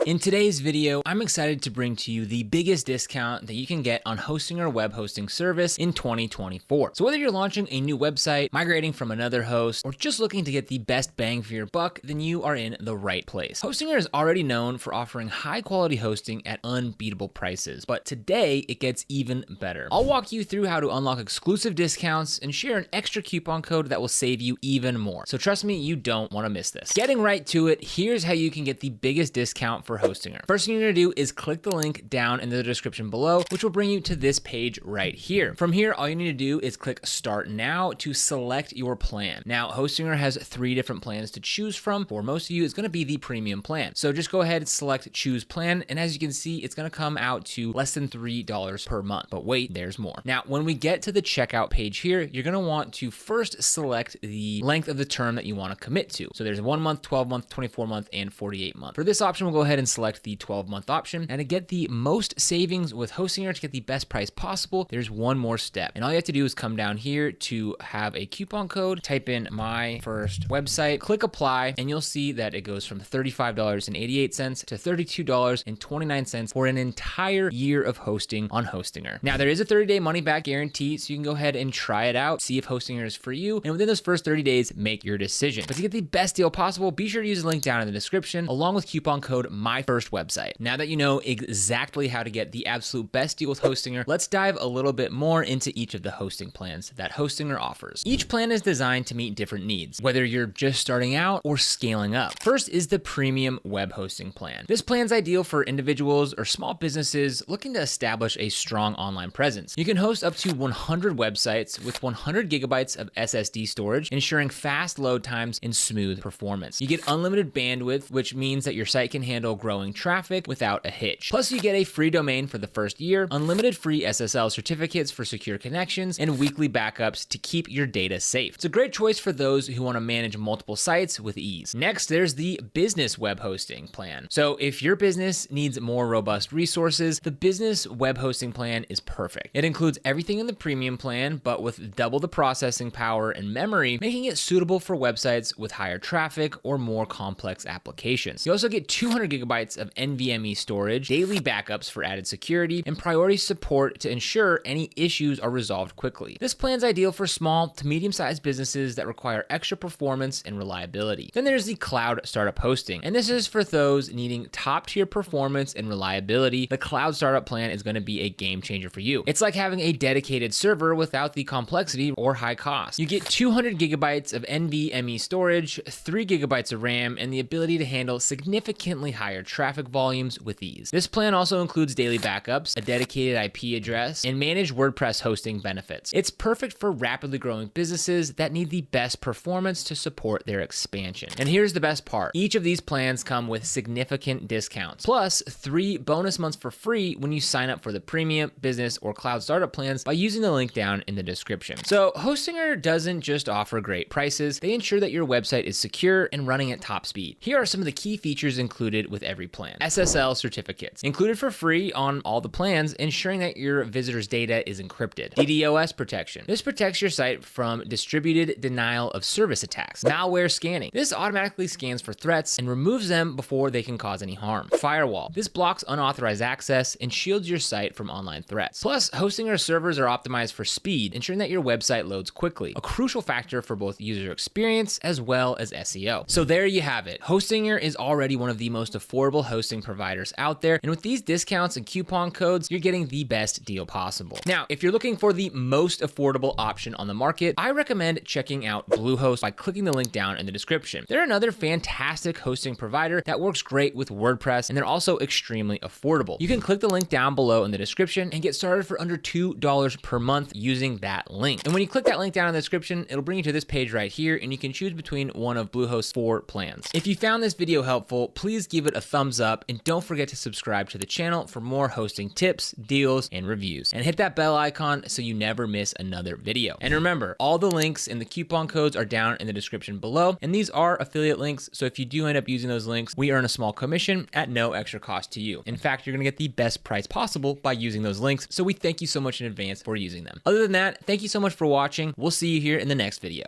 In today's video, I'm excited to bring to you the biggest discount that you can get on hosting your web hosting service in 2024. So whether you're launching a new website, migrating from another host, or just looking to get the best bang for your buck, then you are in the right place. Hostinger is already known for offering high quality hosting at unbeatable prices, but today it gets even better. I'll walk you through how to unlock exclusive discounts and share an extra coupon code that will save you even more. So trust me, you don't want to miss this. Getting right to it, here's how you can get the biggest discount for Hostinger. First thing you're gonna do is click the link down in the description below, which will bring you to this page right here. From here, all you need to do is click Start Now to select your plan. Now, Hostinger has 3 different plans to choose from. For most of you, it's gonna be the premium plan. So just go ahead and select Choose Plan, and as you can see, it's gonna come out to less than $3 per month. But wait, there's more. Now, when we get to the checkout page here, you're gonna want to first select the length of the term that you wanna commit to. So there's 1 month, 12 month, 24 month, and 48 month. For this option, we'll go ahead and select the 12-month option. And to get the most savings with Hostinger, to get the best price possible, there's one more step. And all you have to do is come down here to have a coupon code, type in my first website, click apply, and you'll see that it goes from $35.88 to $32.29 for an entire year of hosting on Hostinger. Now, there is a 30-day money-back guarantee, so you can go ahead and try it out, see if Hostinger is for you, and within those first 30 days, make your decision. But to get the best deal possible, be sure to use the link down in the description, along with coupon code MyFirstWebsite. Now that you know exactly how to get the absolute best deal with Hostinger, let's dive a little bit more into each of the hosting plans that Hostinger offers. Each plan is designed to meet different needs, whether you're just starting out or scaling up. First is the premium web hosting plan. This plan's ideal for individuals or small businesses looking to establish a strong online presence. You can host up to 100 websites with 100 gigabytes of SSD storage, ensuring fast load times and smooth performance. You get unlimited bandwidth, which means that your site can handle growing traffic without a hitch. Plus, you get a free domain for the first year, unlimited free SSL certificates for secure connections, and weekly backups to keep your data safe. It's a great choice for those who want to manage multiple sites with ease. Next, there's the business web hosting plan. So if your business needs more robust resources, the business web hosting plan is perfect. It includes everything in the premium plan, but with double the processing power and memory, making it suitable for websites with higher traffic or more complex applications. You also get 200 gigabytes of NVMe storage, daily backups for added security, and priority support to ensure any issues are resolved quickly. This plan's ideal for small to medium-sized businesses that require extra performance and reliability. Then there's the cloud startup hosting, and this is for those needing top-tier performance and reliability. The cloud startup plan is going to be a game changer for you. It's like having a dedicated server without the complexity or high cost. You get 200 gigabytes of NVMe storage, 3 gigabytes of RAM, and the ability to handle significantly higher traffic volumes with ease. This plan also includes daily backups, a dedicated IP address, and managed WordPress hosting benefits. It's perfect for rapidly growing businesses that need the best performance to support their expansion. And here's the best part. Each of these plans come with significant discounts, plus 3 bonus months for free when you sign up for the premium, business, or cloud startup plans by using the link down in the description. So Hostinger doesn't just offer great prices, they ensure that your website is secure and running at top speed. Here are some of the key features included with every plan. SSL certificates, included for free on all the plans, ensuring that your visitors' data is encrypted. DDoS protection. This protects your site from distributed denial of service attacks. Malware scanning. This automatically scans for threats and removes them before they can cause any harm. Firewall. This blocks unauthorized access and shields your site from online threats. Plus, Hostinger servers are optimized for speed, ensuring that your website loads quickly, a crucial factor for both user experience as well as SEO. So there you have it. Hostinger is already one of the most affordable hosting providers out there, and with these discounts and coupon codes, you're getting the best deal possible. Now, if you're looking for the most affordable option on the market, I recommend checking out Bluehost by clicking the link down in the description. They're another fantastic hosting provider that works great with WordPress, and they're also extremely affordable. You can click the link down below in the description and get started for under $2 per month using that link. And when you click that link down in the description, it'll bring you to this page right here, and you can choose between one of Bluehost's 4 plans. If you found this video helpful, please give it a thumbs up, and don't forget to subscribe to the channel for more hosting tips, deals, and reviews. And hit that bell icon so you never miss another video. And remember, all the links and the coupon codes are down in the description below, and these are affiliate links, so if you do end up using those links, we earn a small commission at no extra cost to you. In fact, you're gonna get the best price possible by using those links, so we thank you so much in advance for using them. Other than that, thank you so much for watching. We'll see you here in the next video.